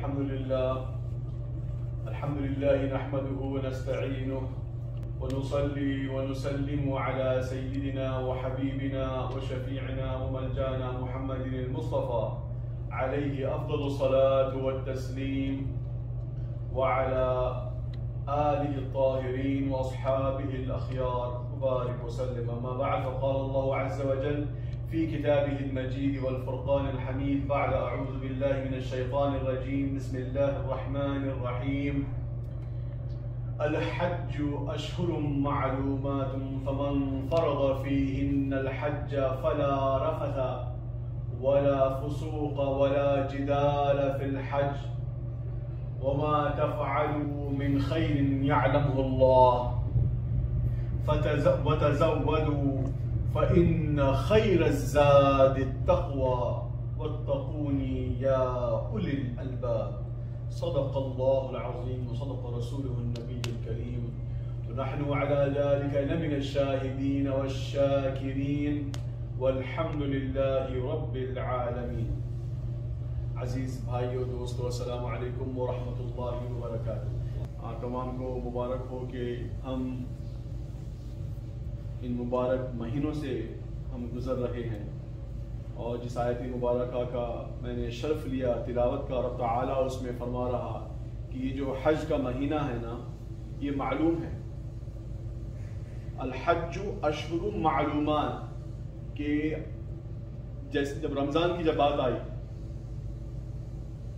الحمد لله نحمده ونستعينه ونصلي ونسلم على سيدنا وحبيبنا وشفيعنا وملجانا محمد المصطفى عليه أفضل الصلاة والتسليم وعلى آله الطاهرين وأصحابه الأخيار وبارك وسلم. أما بعد، فقال الله عز وجل في كتابه المجيد والفرقان الحميد بعد أعوذ بالله من الشيطان الرجيم بسم الله الرحمن الرحيم. الحج أشهر معلومات فمن فرض فيهن الحج فلا رفث ولا فسوق ولا جدال في الحج وما تفعلوا من خير يعلمه الله وتزودوا فإن خير الزاد التقوى واتقوني يا أولي الألباب. صدق الله العظيم وصدق رسوله النبي الكريم ونحن على ذلك لمن الشاهدين والشاكرين والحمد لله رب العالمين. عزیز بھائیو دوستو، السلام علیکم ورحمۃ اللہ وبرکاتہ. آپ تمام کو مبارک ہو کہ ہم ان مبارک مہینوں سے ہم گزر رہے ہیں، اور جس آیت مبارکہ کا میں نے شرف لیا تلاوت کا، رب تعالیٰ اس میں فرما رہا کہ یہ جو حج کا مہینہ ہے نا، یہ معلوم ہے. الحج اشہر معلومات، کہ جیسے جب رمضان کی جب بات آئی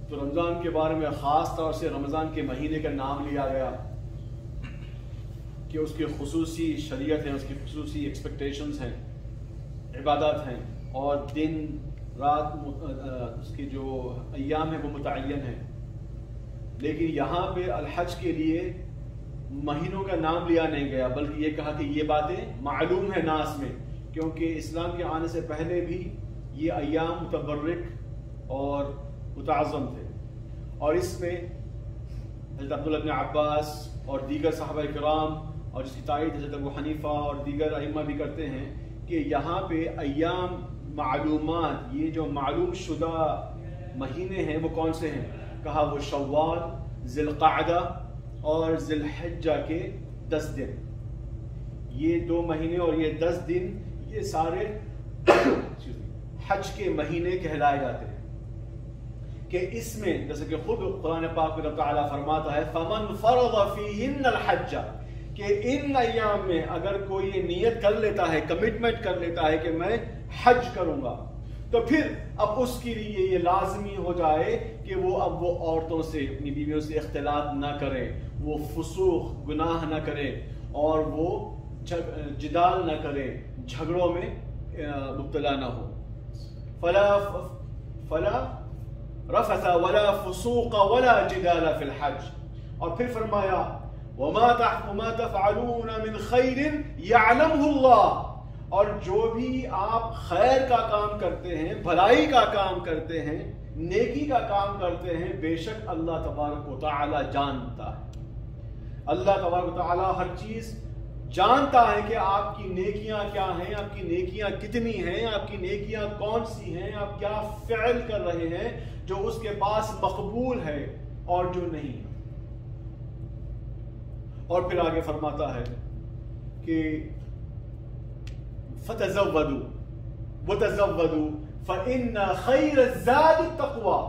تو رمضان کے بارے میں خاص طور سے رمضان کے مہینے کا نام لیا گیا کہ اس کی خصوصی شریعت ہے، اس کی خصوصی ایکسپیکٹیشنز ہیں، عبادات ہیں، اور دن رات اس کے جو ایام ہیں وہ متعین ہیں. لیکن یہاں پہ الحج کے لیے مہینوں کا نام لیا نہیں گیا، بلکہ یہ کہا کہ یہ باتیں معلوم ہیں ناس میں، کیونکہ اسلام کے آنے سے پہلے بھی یہ ایام متبرک اور متعظم تھے. اور اس میں حضرت عبداللہ بن عباس اور دیگر صحابہ کرام، اور جس کی تائید حضرت ابو حنیفہ اور دیگر ائمہ بھی کرتے ہیں، کہ یہاں پہ ایام معلومات، یہ جو معلوم شدہ مہینے ہیں وہ کون سے ہیں؟ کہا وہ شوال، ذی القعدہ اور ذی الحجہ کے 10 دن. یہ 2 مہینے اور یہ 10 دن یہ سارے حج کے مہینے کہلائے جاتے ہیں. کہ اس میں جیسے کہ خود قرآن پاک میں رب تعالیٰ فرماتا ہے فَمَنْ فَرَضَ فِيهِنَّ الْحَجَّ، کہ ان ایام میں اگر کوئی یہ نیت کر لیتا ہے، کمٹمنٹ کر لیتا ہے کہ میں حج کروں گا، تو پھر اب اس کے لیے یہ لازمی ہو جائے کہ وہ اب وہ عورتوں سے، اپنی بیویوں سے اختلاط نہ کرے، وہ فسوق گناہ نہ کرے، اور وہ جدال نہ کرے، جھگڑوں میں مبتلا نہ ہو. فلا رفث ولا فسوق ولا جدال فی الحج. اور پھر فرمایا وما تفعلون من خیر یعلمہ اللہ، اور جو بھی آپ خیر کا کام کرتے ہیں، بھلائی کا کام کرتے ہیں، نیکی کا کام کرتے ہیں، بے شک اللہ تبارک و تعالی جانتا ہے. اللہ تبارک و تعالی ہر چیز جانتا ہے کہ آپ کی نیکیاں کیا ہیں، آپ کی نیکیاں کتنی ہیں، آپ کی نیکیاں کون سی ہیں، آپ کیا فعل کر رہے ہیں جو اس کے پاس مقبول ہے اور جو نہیں. اور پھر آگے فرماتا ہے کہ فَتَزَوَّدُوا وَتَزَوَّدُوا فَإِنَّ خَيْرَ الزَّادِ التَّقْوَى.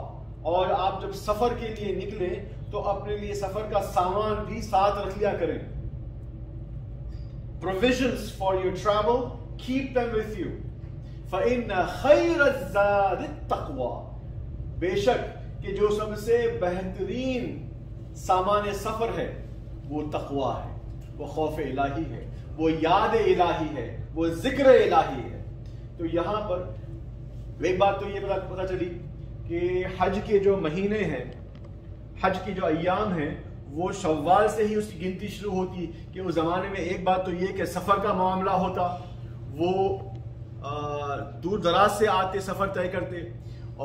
اور آپ جب سفر کے لیے نکلیں تو اپنے لیے سفر کا سامان بھی ساتھ رکھ لیا کریں. Provisions for your travel, keep them with you. فَإِنَّ خَيْرَ الزَّادِ التَّقْوَى. بے شک کہ جو سب سے بہترین سامان سفر ہے وہ تقوی ہے، وہ خوف الہی ہے، وہ یاد الہی ہے، وہ ذکر الہی ہے. تو یہاں پر ایک بات تو یہ پتہ چلی کہ حج کے جو مہینے ہیں، حج کے جو ایام ہیں، وہ شوال سے ہی اس کی گنتی شروع ہوتی. کہ اس زمانے میں ایک بات تو یہ کہ سفر کا معاملہ ہوتا، وہ دور دراز سے آتے، سفر طے کرتے،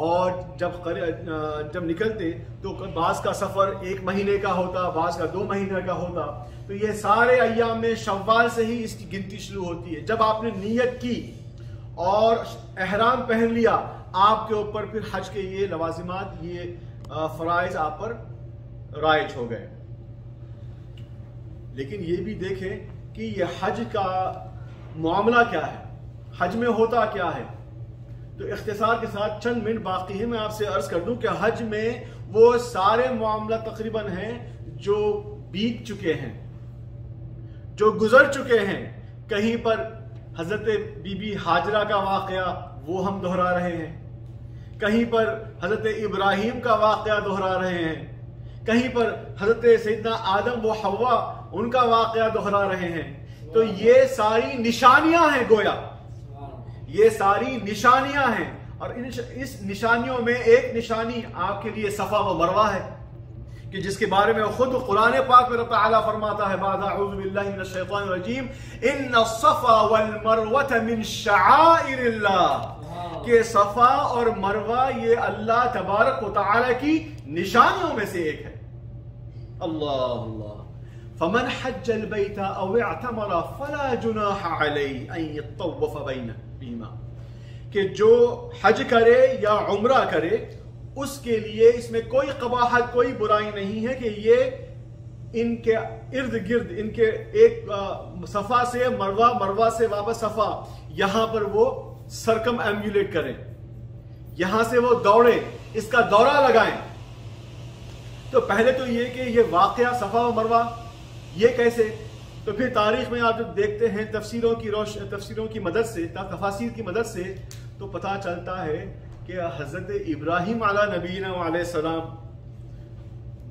اور جب نکلتے تو بعض کا سفر 1 مہینے کا ہوتا، بعض کا 2 مہینے کا ہوتا. تو یہ سارے ایام میں شوال سے ہی اس کی گنتی شروع ہوتی ہے. جب آپ نے نیت کی اور احرام پہن لیا، آپ کے اوپر پھر حج کے یہ لوازمات، یہ فرائض آپ پر رائج ہو گئے. لیکن یہ بھی دیکھیں کہ یہ حج کا معاملہ کیا ہے, حج میں ہوتا کیا ہے. تو اختصار کے ساتھ چند منٹ باقی ہے, میں آپ سے عرض کر دوں کہ حج میں وہ سارے معاملہ تقریباً ہیں جو بیت چکے ہیں, جو گزر چکے ہیں. کہیں پر حضرت بی بی ہاجرہ کا واقعہ وہ ہم دہرا رہے ہیں, کہیں پر حضرت ابراہیم کا واقعہ دہرا رہے ہیں, کہیں پر حضرت سیدنا آدم و حوا ان کا واقعہ دہرا رہے ہیں. تو یہ ساری نشانیاں ہیں, گویا یہ ساری نشانیاں ہیں. اور اس نشانیوں میں ایک نشانی آپ کے لیے صفا و مروہ ہے, کہ جس کے بارے میں خود قرآن پاک میں رب تعالیٰ فرماتا ہے بعد اعوذ باللہ من الشیطان الرجیم ان الصفا والمروہ من شعائر اللہ, کہ صفا اور مروہ یہ اللہ تبارک و تعالیٰ کی نشانیوں میں سے ایک ہے. اللہ اللہ. فمن حج البیت او اعتمر فلا جناح علیہ ان یطوف بینہما, کہ جو حج کرے یا عمرہ کرے اس کے لیے اس میں کوئی قباحت, کوئی برائی نہیں ہے کہ یہ ان کے ارد گرد, ان کے ایک صفا سے مروہ, مروہ سے واپس صفا, یہاں پر وہ سرکم ایمبولیٹ کریں, یہاں سے وہ دوڑیں, اس کا دورہ لگائیں. تو پہلے تو یہ کہ یہ واقعہ صفا و مروہ یہ کیسے, تو پھر تاریخ میں آپ جب دیکھتے ہیں تفسیروں کی مدد سے, تفاسیر کی مدد سے, تو پتہ چلتا ہے کہ حضرت ابراہیم علیہ نبینا علیہ السلام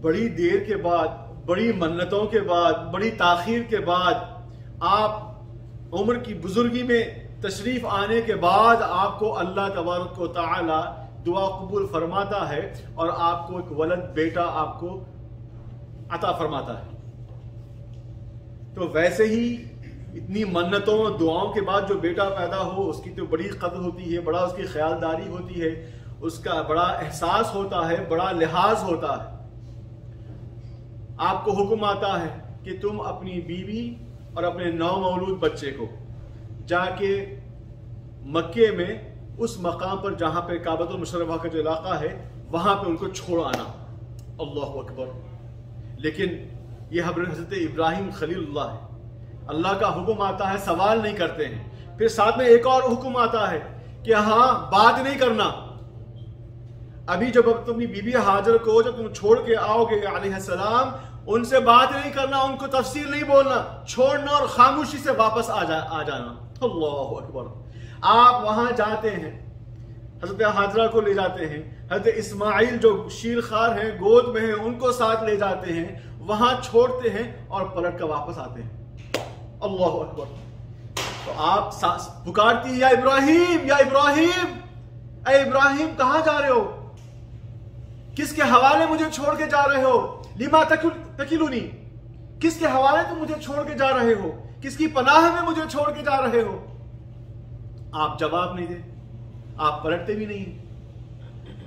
بڑی دیر کے بعد, بڑی منتوں کے بعد, بڑی تاخیر کے بعد, آپ عمر کی بزرگی میں تشریف آنے کے بعد آپ کو اللہ تبارک و تعالی دعا قبول فرماتا ہے اور آپ کو ایک ولد, بیٹا آپ کو عطا فرماتا ہے. تو ویسے ہی اتنی منتوں دعاؤں کے بعد جو بیٹا پیدا ہو اس کی تو بڑی قدر ہوتی ہے, بڑا اس کی خیالداری ہوتی ہے, اس کا بڑا احساس ہوتا ہے, بڑا لحاظ ہوتا ہے. آپ کو حکم آتا ہے کہ تم اپنی بیوی اور اپنے نو مولود بچے کو جا کے مکے میں اس مقام پر جہاں پہ کعبۃ المشرفہ کا جو علاقہ ہے وہاں پہ ان کو چھوڑ آنا. اللہ اکبر. لیکن یہ حضرت ابراہیم خلیل اللہ ہے, اللہ کا حکم آتا ہے, سوال نہیں کرتے ہیں. پھر ساتھ میں ایک اور حکم آتا ہے کہ ہاں بات نہیں کرنا. ابھی جب تم اپنی بی بی ہاجر کو جب تم چھوڑ کے آؤ گے علیہ السلام, ان سے بات نہیں کرنا, ان کو تفصیل نہیں بولنا, چھوڑنا اور خاموشی سے واپس آ جانا. اللہ اکبر. آپ وہاں جاتے ہیں, حضرت ہاجرہ کو لے جاتے ہیں, حضرت اسماعیل جو شیر خوار ہیں, گود میں ہیں, ان کو ساتھ لے جاتے ہیں, وہاں چھوڑتے ہیں اور پلٹ کر واپس آتے ہیں. اللہ اکبر. تو آپ پکارتی ہیں یا ابراہیم, یا ابراہیم, اے ابراہیم کہاں جا رہے ہو, کس کے حوالے مجھے چھوڑ کے جا رہے ہو, لما تکلونی, کس کے حوالے تم مجھے چھوڑ کے جا رہے ہو, کس کی پناہ میں مجھے چھوڑ کے جا رہے ہو. آپ جواب نہیں دے, آپ پلٹتے بھی نہیں,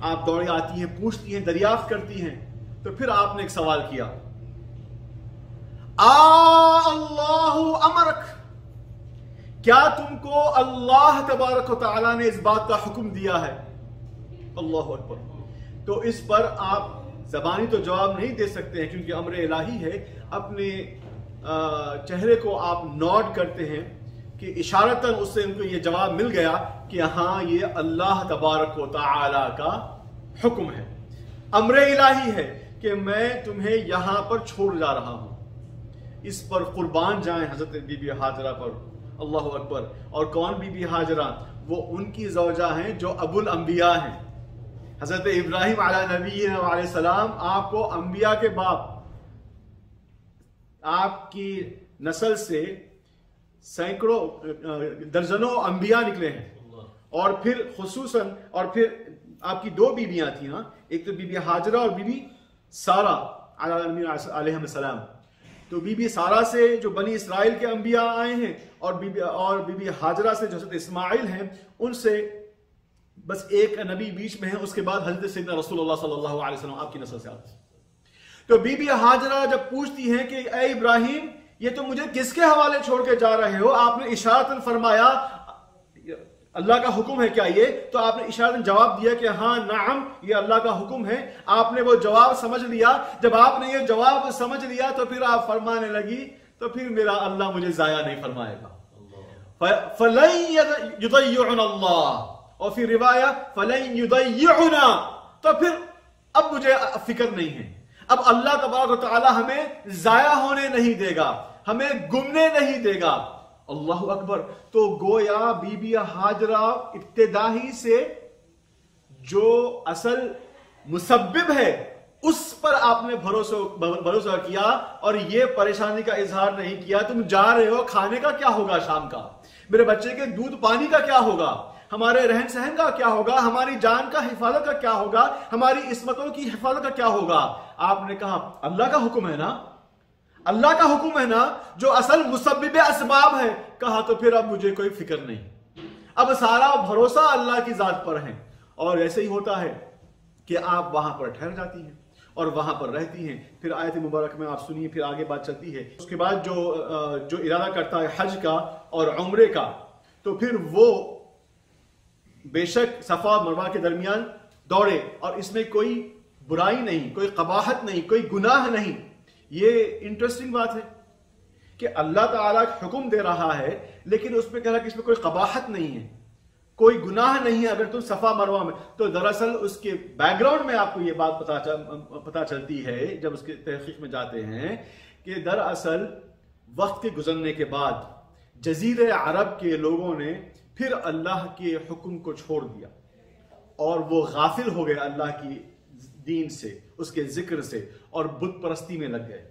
آپ دوڑی آتی ہیں, پوچھتی ہیں, دریافت کرتی ہیں. تو پھر آپ نے ایک سوال کیا, اللہ امرک, کیا تم کو اللہ تبارک و تعالیٰ نے اس بات کا حکم دیا ہے. اللہ اکبر. تو اس پر آپ زبانی تو جواب نہیں دے سکتے ہیں کیونکہ امر الہی ہے. اپنے چہرے کو آپ نوٹ کرتے ہیں کہ اشارتاً اس سے ان کو یہ جواب مل گیا کہ ہاں یہ اللہ تبارک و تعالیٰ کا حکم ہے, امر الہی ہے کہ میں تمہیں یہاں پر چھوڑ جا رہا ہوں. اس پر قربان جائیں حضرت بی بی ہاجرہ پر. اللہ اکبر. اور کون بی بی ہاجرہ, وہ ان کی زوجہ ہیں جو ابو الانبیاء ہیں. حضرت ابراہیم علیہ نبی علیہ السلام آپ کو انبیاء کے باپ, آپ کی نسل سے سینکڑوں درجنوں انبیاء نکلے ہیں. اور پھر خصوصاً اور پھر آپ کی دو بیویاں تھیں, ہاں, ایک تو بی بی ہاجرہ اور بی بی سارہ علیہ السلام. تو بی بی سارہ سے جو بنی اسرائیل کے انبیاء آئے ہیں اور بی بی ہاجرہ سے جو حضرت اسماعیل ہیں, ان سے بس ایک نبی بیچ میں ہے, اس کے بعد حضرت سیدنا رسول اللہ صلی اللہ علیہ وسلم آپ کی نسل سے آتے ہیں. تو بی بی ہاجرہ جب پوچھتی ہیں کہ اے ابراہیم یہ تو مجھے کس کے حوالے چھوڑ کے جا رہے ہو, آپ نے اشارتاً فرمایا اللہ کا حکم ہے کیا یہ؟ تو آپ نے اشارتاً جواب دیا کہ ہاں نعم یہ اللہ کا حکم ہے. آپ نے وہ جواب سمجھ لیا. جب آپ نے یہ جواب سمجھ لیا تو پھر آپ فرمانے لگی تو پھر میرا اللہ مجھے ضائع نہیں فرمائے گا. فَلَن يُضَيِّعُنَا اللَّهُ، اور پھر روایہ فَلَن يُضَيِّعُنَا، تو پھر اب مجھے فکر نہیں ہے. اب اللہ تبارک و تعالی ہمیں ضائع ہونے نہیں دے گا، ہمیں گمنے نہیں دے گا. اللہ اکبر. تو گویا بی بی ہاجرہ ابتدائی سے جو اصل مسبب ہے اس پر آپ نے بھروسہ کیا اور یہ پریشانی کا اظہار نہیں کیا تم جا رہے ہو، کھانے کا کیا ہوگا شام کا، میرے بچے کے دودھ پانی کا کیا ہوگا، ہمارے رہن سہن کا کیا ہوگا، ہماری جان کا حفاظت کا کیا ہوگا، ہماری عصمتوں کی حفاظت کا کیا ہوگا. آپ نے کہا اللہ کا حکم ہے نا، اللہ کا حکم ہے نا جو اصل مسبب اسباب ہے. کہا تو پھر اب مجھے کوئی فکر نہیں، اب سارا بھروسہ اللہ کی ذات پر ہے. اور ایسے ہی ہوتا ہے کہ آپ وہاں پر ٹھہر جاتی ہیں اور وہاں پر رہتی ہیں. پھر آیت مبارک میں آپ سنیے، پھر آگے بات چلتی ہے. اس کے بعد جو ارادہ کرتا ہے حج کا اور عمرے کا، تو پھر وہ بے شک صفا مروہ کے درمیان دوڑے، اور اس میں کوئی برائی نہیں، کوئی قباحت نہیں، کوئی گناہ نہیں. یہ انٹرسٹنگ بات ہے کہ اللہ تعالیٰ حکم دے رہا ہے لیکن اس میں کہہ رہا کہ اس میں کوئی قباحت نہیں ہے، کوئی گناہ نہیں ہے اگر تم صفا مروہ میں. تو دراصل اس کے بیک گراؤنڈ میں آپ کو یہ بات پتا چلتی ہے جب اس کے تحقیق میں جاتے ہیں کہ دراصل وقت کے گزرنے کے بعد جزیرے عرب کے لوگوں نے پھر اللہ کے حکم کو چھوڑ دیا اور وہ غافل ہو گئے اللہ کی دین سے، اس کے ذکر سے، اور بت پرستی میں لگ گئے.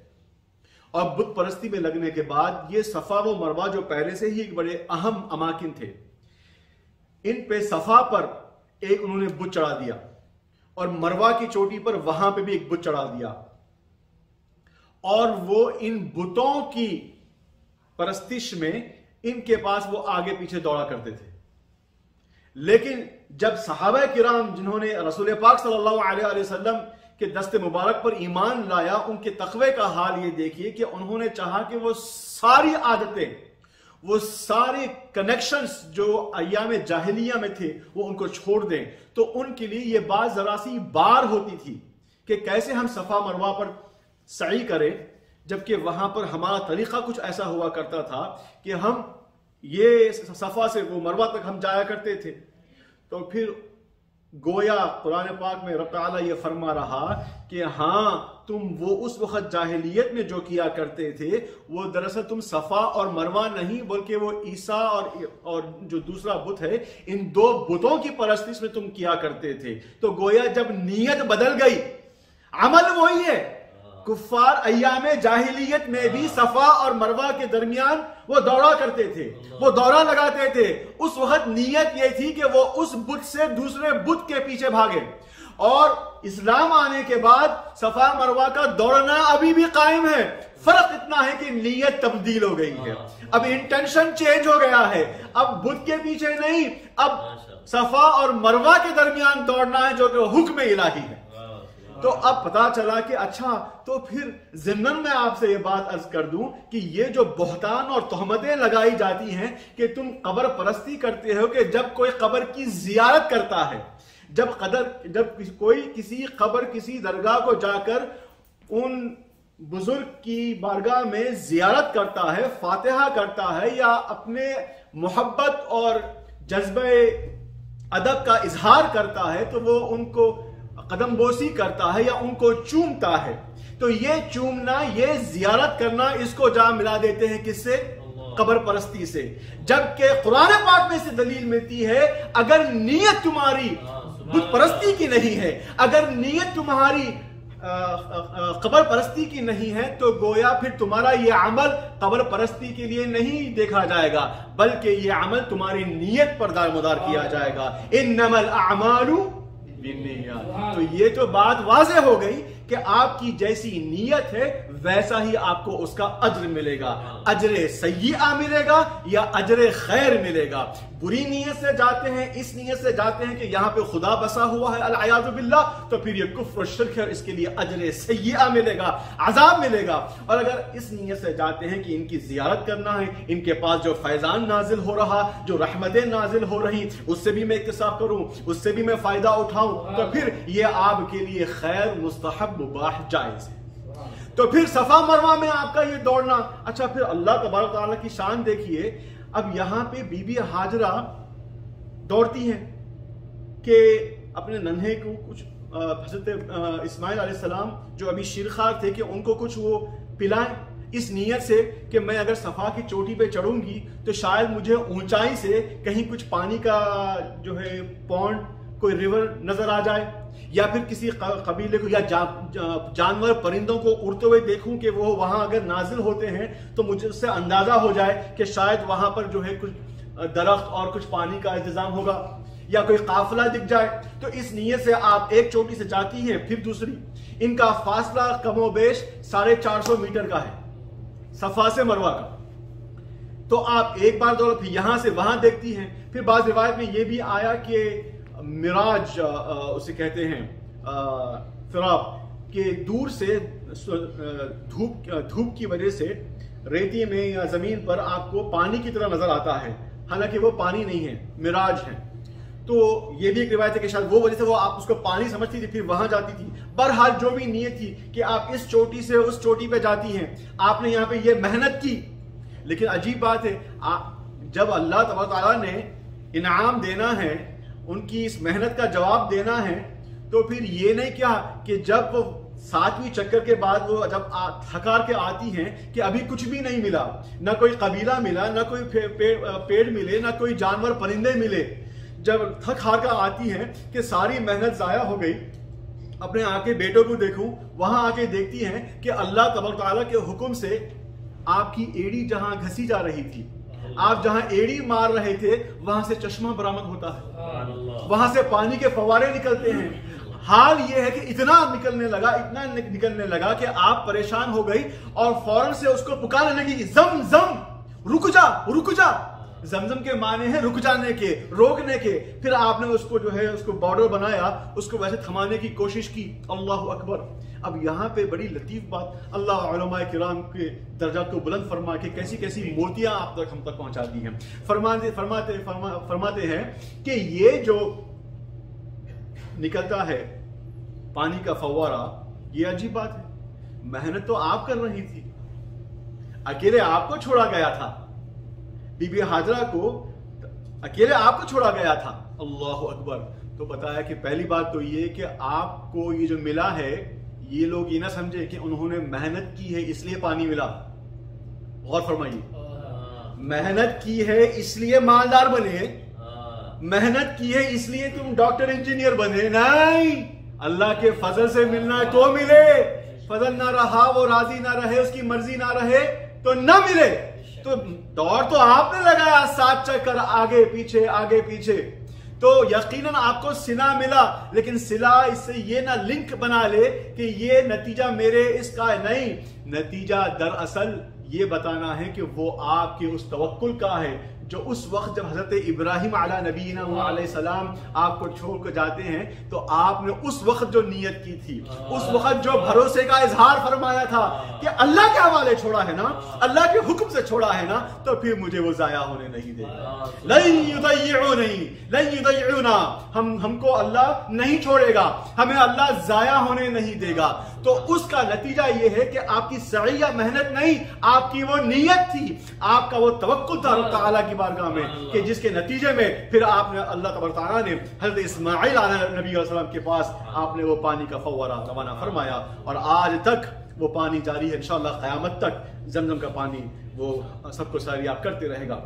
اور بت پرستی میں لگنے کے بعد یہ صفا و مروہ جو پہلے سے ہی ایک بڑے اہم اماکن تھے، ان پہ صفا پر ایک انہوں نے بت چڑھا دیا اور مروہ کی چوٹی پر وہاں پہ بھی ایک بت چڑھا دیا، اور وہ ان بتوں کی پرستش میں ان کے پاس وہ آگے پیچھے دوڑا کرتے تھے. لیکن جب صحابہ کرام جنہوں نے رسول پاک صلی اللہ علیہ وسلم کے دست مبارک پر ایمان لایا، ان کے تقوی کا حال یہ دیکھیے کہ انہوں نے چاہا کہ وہ ساری عادتیں، وہ سارے کنیکشنز جو ایام جاہلیہ میں تھے وہ ان کو چھوڑ دیں. تو ان کے لیے یہ بات ذرا سی بار ہوتی تھی کہ کیسے ہم صفا مروہ پر سعی کریں، جبکہ وہاں پر ہمارا طریقہ کچھ ایسا ہوا کرتا تھا کہ ہم یہ صفا سے وہ مروہ تک ہم جایا کرتے تھے. تو پھر گویا قرآن پاک میں رب تعالیٰ یہ فرما رہا کہ ہاں تم وہ اس وقت جاہلیت میں جو کیا کرتے تھے وہ دراصل تم صفا اور مروہ نہیں بلکہ وہ عیسیٰ اور جو دوسرا بت ہے ان دو بتوں کی پرستش میں تم کیا کرتے تھے. تو گویا جب نیت بدل گئی، عمل وہی ہے. کفار ایام جاہلیت میں بھی صفا اور مروہ کے درمیان وہ دوڑا کرتے تھے، وہ دورہ لگاتے تھے. اس وقت نیت یہ تھی کہ وہ اس بت سے دوسرے بت کے پیچھے بھاگے. اور اسلام آنے کے بعد صفا مروہ کا دوڑنا ابھی بھی قائم ہے، فرق اتنا ہے کہ نیت تبدیل ہو گئی ہے، اب انٹینشن چینج ہو گیا ہے. اب بت کے پیچھے نہیں، اب صفا اور مروہ کے درمیان دوڑنا ہے جو کہ حکم الہی ہے. تو اب پتا چلا کہ اچھا، تو پھر ضمن میں آپ سے یہ بات عرض کر دوں کہ یہ جو بہتان اور تہمتیں لگائی جاتی ہیں کہ تم قبر پرستی کرتے ہو، کہ جب کوئی قبر کی زیارت کرتا ہے، جب کوئی کسی قبر کسی درگاہ کو جا کر ان بزرگ کی بارگاہ میں زیارت کرتا ہے، فاتحہ کرتا ہے، یا اپنے محبت اور جذبہ ادب کا اظہار کرتا ہے، تو وہ ان کو قدم بوسی کرتا ہے یا ان کو چومتا ہے. تو یہ چومنا، یہ زیارت کرنا، اس کو جا ملا دیتے ہیں کس سے؟ قبر پرستی سے. جبکہ قرآن پاک میں سے دلیل ملتی ہے اگر نیت تمہاری بت پرستی کی نہیں ہے، اگر نیت تمہاری قبر پرستی کی نہیں ہے، تو گویا پھر تمہارا یہ عمل قبر پرستی کے لیے نہیں دیکھا جائے گا بلکہ یہ عمل تمہاری نیت پر دارمدار کیا جائے گا. انما الاعمال. تو یہ تو بات واضح ہو گئی کہ آپ کی جیسی نیت ہے ویسا ہی آپ کو اس کا اجر ملے گا، اجر سیئہ ملے گا یا اجر خیر ملے گا۔ بری نیت سے جاتے ہیں، اس نیت سے جاتے ہیں کہ یہاں پہ خدا بسا ہوا ہے العیاذ باللہ، تو پھر یہ کفر و شرک ہے، اس کے لیے اجر سیئہ ملے گا، عذاب ملے گا۔ اور اگر اس نیت سے جاتے ہیں کہ ان کی زیارت کرنا ہے، ان کے پاس جو فیضان نازل ہو رہا، جو رحمتیں نازل ہو رہی، اس سے بھی میں اکتساب کروں، اس سے بھی میں فائدہ اٹھاؤں، تو پھر یہ آپ کے لیے خیر، مستحب، مباح، جائز ہے۔ تو پھر صفا مروہ میں آپ کا یہ دوڑنا، اچھا پھر اللہ تبارک تعالیٰ کی شان دیکھیے، اب یہاں پہ بی بی ہاجرہ دوڑتی ہیں کہ اپنے ننھے کو کچھ حضرت اسماعیل علیہ السلام جو ابھی شیرخوار تھے کہ ان کو کچھ وہ پلائیں، اس نیت سے کہ میں اگر صفا کی چوٹی پہ چڑھوں گی تو شاید مجھے اونچائی سے کہیں کچھ پانی کا جو ہے پونڈ، کوئی ریور نظر آ جائے، یا پھر کسی قبیلے کو یا جانور پرندوں کو اڑتے ہوئے دیکھوں کہ وہ وہاں اگر نازل ہوتے ہیں تو مجھے اس سے اندازہ ہو جائے کہ شاید وہاں پر جو ہے کچھ درخت اور کچھ پانی کا انتظام ہوگا، یا کوئی قافلہ دکھ جائے۔ تو اس نیت سے آپ ایک چوٹی سے جاتی ہیں، پھر دوسری، ان کا فاصلہ کم و بیش 450 میٹر کا ہے صفا سے مروہ کا۔ تو آپ ایک بار دوڑو، پھر یہاں سے وہاں دیکھتی ہیں۔ پھر بعض روایت میں یہ بھی آیا کہ مراج اسے کہتے ہیں فراق، کہ دور سے دھوپ کی وجہ سے ریتی میں یا زمین پر آپ کو پانی کی طرح نظر آتا ہے، حالانکہ وہ پانی نہیں ہے، مراج ہے۔ تو یہ بھی ایک روایت ہے کہ شاید وہ وجہ سے وہ آپ اس کو پانی سمجھتی تھی، پھر وہاں جاتی تھی۔ بہرحال جو بھی نیت تھی کہ آپ اس چوٹی سے اس چوٹی پہ جاتی ہیں، آپ نے یہاں پہ یہ محنت کی، لیکن عجیب بات ہے جب اللہ تبارک تعالیٰ نے انعام دینا ہے، ان کی اس محنت کا جواب دینا ہے، تو پھر یہ نہیں کیا کہ جب وہ 7ویں چکر کے بعد وہ جب تھکار کے آتی ہیں کہ ابھی کچھ بھی نہیں ملا، نہ کوئی قبیلہ ملا، نہ کوئی پیڑ ملے، نہ کوئی جانور پرندے ملے، جب تھک ہار کر آتی ہیں کہ ساری محنت ضائع ہو گئی، اپنے آ کے بیٹوں کو دیکھوں، وہاں آ کے دیکھتی ہیں کہ اللہ تبارک تعالیٰ کے حکم سے آپ کی ایڑی جہاں گھسی جا رہی تھی، آپ جہاں ایڑی مار رہے تھے، وہاں سے چشمہ برآمد ہوتا ہے، وہاں سے پانی کے فوارے نکلتے ہیں۔ حال یہ ہے کہ اتنا نکلنے لگا کہ آپ پریشان ہو گئی اور فوراً سے اس کو پکارنے لگی، زم زم، رک جا رک جا۔ زمزم کے معنی ہیں رک جانے کے، روکنے کے۔ پھر آپ نے اس کو جو ہے اس کو بارڈر بنایا، اس کو ویسے تھمانے کی کوشش کی۔ اللہ اکبر۔ اب یہاں پہ بڑی لطیف بات، اللہ علماء کرام کے درجات کو بلند فرما کے کیسی کیسی مورتیاں آپ تک ہم تک پہنچا دی ہیں۔ فرماتے ہیں کہ یہ جو نکلتا ہے پانی کا فوارہ، یہ عجیب بات ہے، محنت تو آپ کر رہی تھی، اکیلے آپ کو چھوڑا گیا تھا، بی بی ہاجرہ کو اکیلے آپ کو چھوڑا گیا تھا۔ اللہ اکبر۔ تو بتایا کہ پہلی بات تو یہ کہ آپ کو یہ جو ملا ہے، یہ لوگ یہ نہ سمجھے کہ انہوں نے محنت کی ہے اس لیے پانی ملا۔ غور فرمائیے، محنت کی ہے اس لیے مالدار بنے، محنت کی ہے اس لیے تم ڈاکٹر انجینئر بنے، نہیں، اللہ کے فضل سے ملنا ہے تو ملے، فضل نہ رہا، وہ راضی نہ رہے، اس کی مرضی نہ رہے تو نہ ملے۔ تو دوڑ تو آپ نے لگایا 7 چکر آگے پیچھے آگے پیچھے، تو یقیناً آپ کو صلہ ملا، لیکن صلہ اس سے یہ نہ لنک بنا لے کہ یہ نتیجہ میرے اس کا نہیں، نتیجہ دراصل یہ بتانا ہے کہ وہ آپ کے اس توکل کا ہے جو اس وقت جب حضرت ابراہیم علیہ نبینا علیہ السلام آپ کو چھوڑ کر جاتے ہیں، تو آپ نے اس وقت جو نیت کی تھی، اس وقت جو بھروسے کا اظہار فرمایا تھا کہ اللہ کے حوالے چھوڑا ہے نا، اللہ کے حکم سے چھوڑا ہے نا، تو پھر مجھے وہ ضائع ہونے نہیں دے گا۔ لن یضیعونی، لن یضیعونا، ہم کو اللہ نہیں چھوڑے گا، ہمیں اللہ ضائع ہونے نہیں دے گا۔ تو اس کا نتیجہ یہ ہے کہ آپ کی سعیہ محنت نہیں، آپ کی وہ نیت تھی، آپ کا وہ توکل تھا اللہ تعالیٰ کی بارگاہ میں، کہ جس کے نتیجے میں پھر آپ نے اللہ تبارک تعالیٰ نے حضرت اسماعیل علیہ نبی علیہ السلام کے پاس آپ نے وہ پانی کا فوارہ روانہ فرمایا، اور آج تک وہ پانی جاری ہے، انشاءاللہ قیامت تک زمزم کا پانی وہ سب کو سریاب کرتے رہے گا۔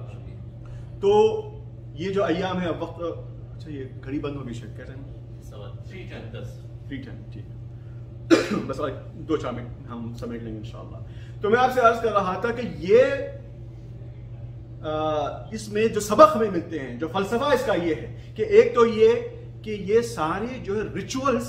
تو یہ جو ایام ہے، اب وقت، اچھا یہ گھڑی بند ہوگی شاید، کہہ رہے ہیں 3:10 ٹھیک ہے، بس 2-4 منٹ ہم سمیٹ لیں گے انشاءاللہ۔ تو میں آپ سے عرض کر رہا تھا کہ یہ اس میں جو سبق ہمیں ملتے ہیں، جو فلسفہ اس کا یہ ہے کہ ایک تو یہ کہ یہ سارے جو ہے ریچولز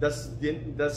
10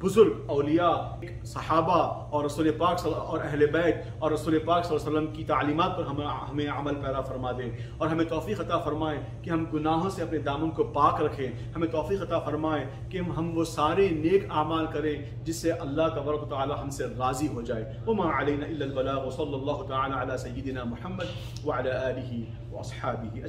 بزرگ اولیاء، صحابہ اور رسول پاک اور اہل بیت اور رسول پاک صلی اللہ علیہ وسلم کی تعلیمات پر ہمیں عمل پیرا فرما دے، اور ہمیں توفیق عطا فرمائے کہ ہم گناہوں سے اپنے دامن کو پاک رکھیں، ہمیں توفیق عطا فرمائے کہ ہم وہ سارے نیک اعمال کریں جس سے اللہ تبارک و تعالی ہم سے راضی ہو جائے۔ وما علینا الا البلاغ، وصلی اللہ تعالی علی سیدنا محمد وعلی آلہ واصحابہ۔